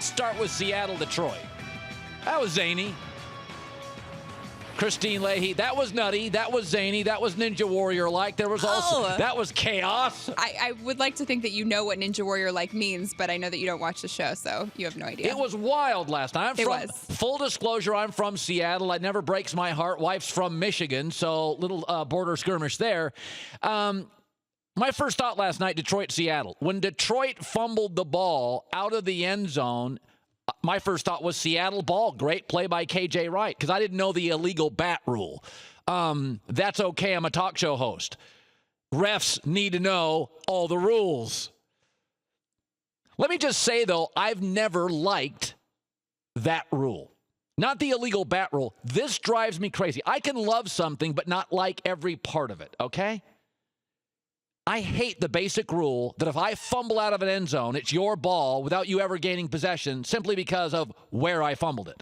Let's start with Seattle, Detroit. That was zany. Kristine Leahy, that was nutty. That was zany. That was Ninja Warrior-like. There was also that was chaos. I would like to think that you know what Ninja Warrior-like means, but I know that you don't watch the show, so you have no idea. It was wild last night. Full disclosure, I'm from Seattle. It never breaks my heart. Wife's from Michigan, so little border skirmish there. My first thought last night, Detroit-Seattle. When Detroit fumbled the ball out of the end zone, my first thought was Seattle ball. Great play by K.J. Wright, because I didn't know the illegal bat rule. That's okay. I'm a talk show host. Refs need to know all the rules. Let me just say, though, I've never liked that rule. Not the illegal bat rule. This drives me crazy. I can love something but not like every part of it, okay? I hate the basic rule that if I fumble out of an end zone, it's your ball without you ever gaining possession simply because of where I fumbled it.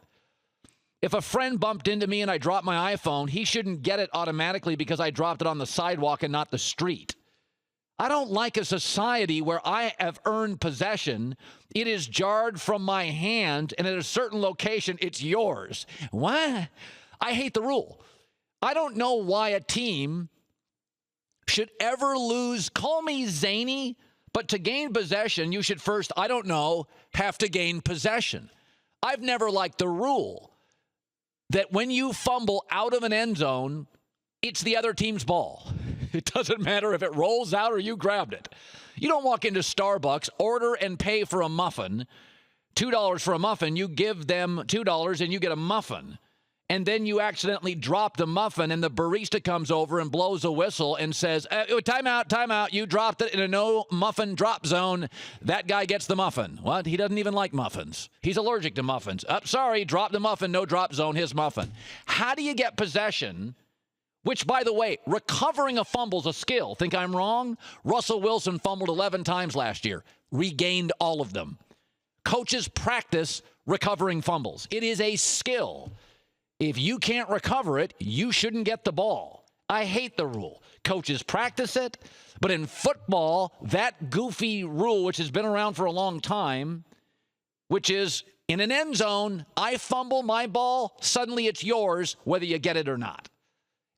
If a friend bumped into me and I dropped my iPhone, he shouldn't get it automatically because I dropped it on the sidewalk and not the street. I don't like a society where I have earned possession, it is jarred from my hand, and at a certain location, it's yours. What? I hate the rule. I don't know why a team should ever lose. Call me zany, but to gain possession, you should first, I don't know, have to gain possession. I've never liked the rule that when you fumble out of an end zone, it's the other team's ball. It doesn't matter if it rolls out or you grabbed it. You don't walk into Starbucks, order and pay for a muffin, $2 for a muffin. You give them $2 and you get a muffin. And then you accidentally drop the muffin, and the barista comes over and blows a whistle and says, time out, you dropped it in a no muffin drop zone. That guy gets the muffin. What? He doesn't even like muffins. He's allergic to muffins. Sorry, drop the muffin, no drop zone, his muffin. How do you get possession? Which, by the way, recovering a fumble's a skill. Think I'm wrong? Russell Wilson fumbled 11 times last year, regained all of them. Coaches practice recovering fumbles. It is a skill. If you can't recover it, you shouldn't get the ball. I hate the rule. Coaches practice it, but in football, that goofy rule, which has been around for a long time, which is in an end zone, I fumble my ball, suddenly it's yours, whether you get it or not.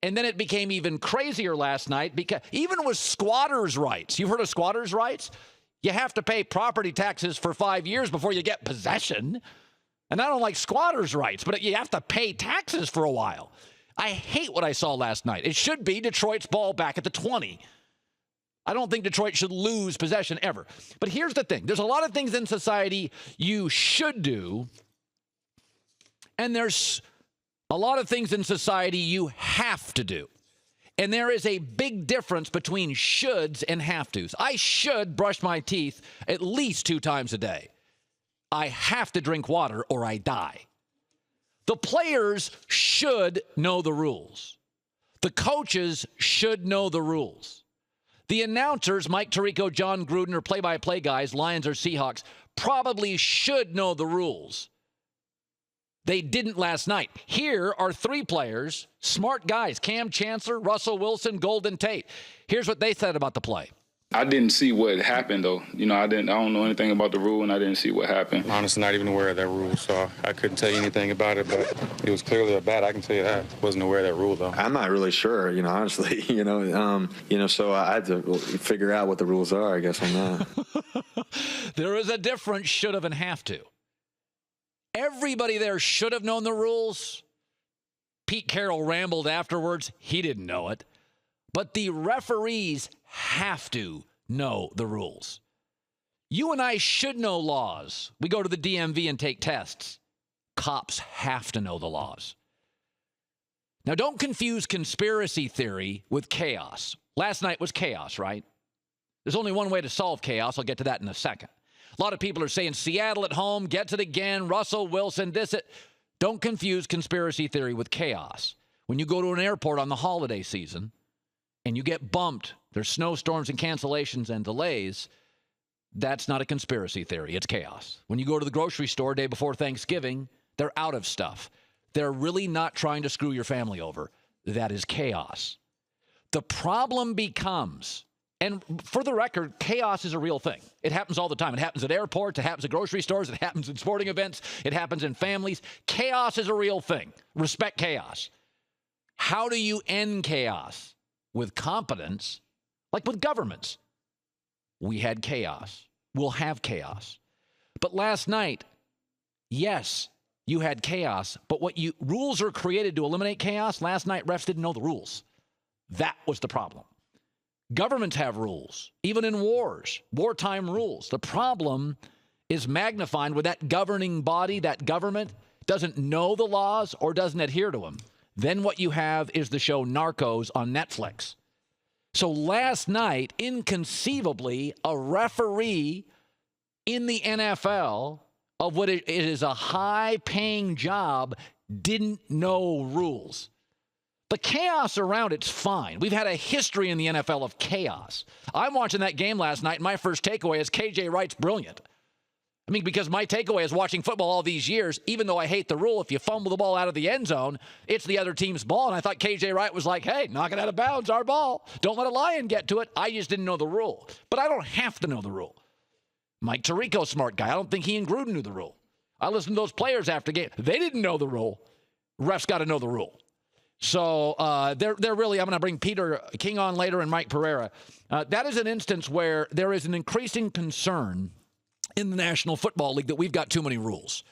And then it became even crazier last night because even with squatters' rights, you've heard of squatters' rights? You have to pay property taxes for 5 years before you get possession. And I don't like squatters' rights, but you have to pay taxes for a while. I hate what I saw last night. It should be Detroit's ball back at the 20. I don't think Detroit should lose possession ever. But here's the thing. There's a lot of things in society you should do, and there's a lot of things in society you have to do. And there is a big difference between shoulds and have tos. I should brush my teeth at least 2 times a day. I have to drink water or I die. The players should know the rules. The coaches should know the rules. The announcers, Mike Tirico, John Gruden, or play-by-play guys, Lions or Seahawks, probably should know the rules. They didn't last night. Here are 3 players, smart guys, Cam Chancellor, Russell Wilson, Golden Tate. Here's what they said about the play. I didn't see what happened, though. I don't know anything about the rule, and I didn't see what happened. Honestly, not even aware of that rule, so I couldn't tell you anything about it, but it was clearly a bat. I can tell you that. Wasn't aware of that rule, though. I'm not really sure, honestly, so I had to figure out what the rules are, I guess, on that. There is a difference should have and have to. Everybody there should have known the rules. Pete Carroll rambled afterwards. He didn't know it. But the referees have to know the rules. You and I should know laws. We go to the DMV and take tests. Cops have to know the laws. Now, don't confuse conspiracy theory with chaos. Last night was chaos, right? There's only one way to solve chaos. I'll get to that in a second. A lot of people are saying Seattle at home, gets it again, Russell Wilson, this, it. Don't confuse conspiracy theory with chaos. When you go to an airport on the holiday season and you get bumped, there's snowstorms and cancellations and delays, that's not a conspiracy theory. It's chaos. When you go to the grocery store day before Thanksgiving, they're out of stuff. They're really not trying to screw your family over. That is chaos. The problem becomes And for the record, chaos is a real thing. It happens all the time. It happens at airports. It happens at grocery stores. It happens in sporting events. It happens in families. Chaos is a real thing. Respect chaos. How do you end chaos? With competence, like with governments. We had chaos. We'll have chaos. But last night, yes, you had chaos. But rules are created to eliminate chaos. Last night, refs didn't know the rules. That was the problem. Governments have rules, even in wars, wartime rules. The problem is magnified when that governing body, that government, doesn't know the laws or doesn't adhere to them. Then what you have is the show Narcos on Netflix. So last night, inconceivably, a referee in the NFL of what it is a high-paying job didn't know rules. The chaos around it's fine. We've had a history in the NFL of chaos. I'm watching that game last night, and my first takeaway is KJ Wright's brilliant. I mean, because my takeaway is watching football all these years, even though I hate the rule, if you fumble the ball out of the end zone, it's the other team's ball. And I thought KJ Wright was like, hey, knock it out of bounds, our ball. Don't let a lion get to it. I just didn't know the rule. But I don't have to know the rule. Mike Tirico, smart guy. I don't think he and Gruden knew the rule. I listened to those players after the game. They didn't know the rule. Refs got to know the rule. So they're really, I'm going to bring Peter King on later and Mike Pereira. That is an instance where there is an increasing concern in the National Football League that we've got too many rules.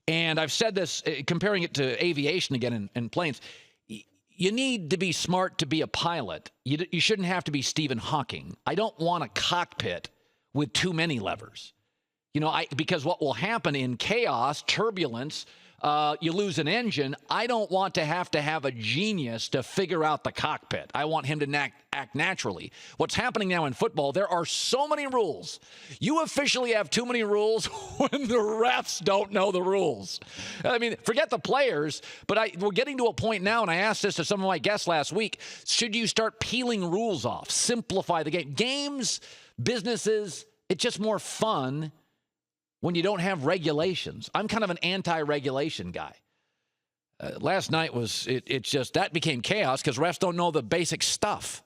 And I've said this, comparing it to aviation again and planes. You need to be smart to be a pilot. You shouldn't have to be Stephen Hawking. I don't want a cockpit with too many levers. Because what will happen in chaos, turbulence, you lose an engine. I don't want to have a genius to figure out the cockpit. I want him to act naturally. What's happening now in football, there are so many rules. You officially have too many rules when the refs don't know the rules. I mean, forget the players, but we're getting to a point now, and I asked this to some of my guests last week, should you start peeling rules off, simplify the game? Games, businesses, it's just more fun when you don't have regulations. I'm kind of an anti-regulation guy. Last night was, it's just, that became chaos because refs don't know the basic stuff.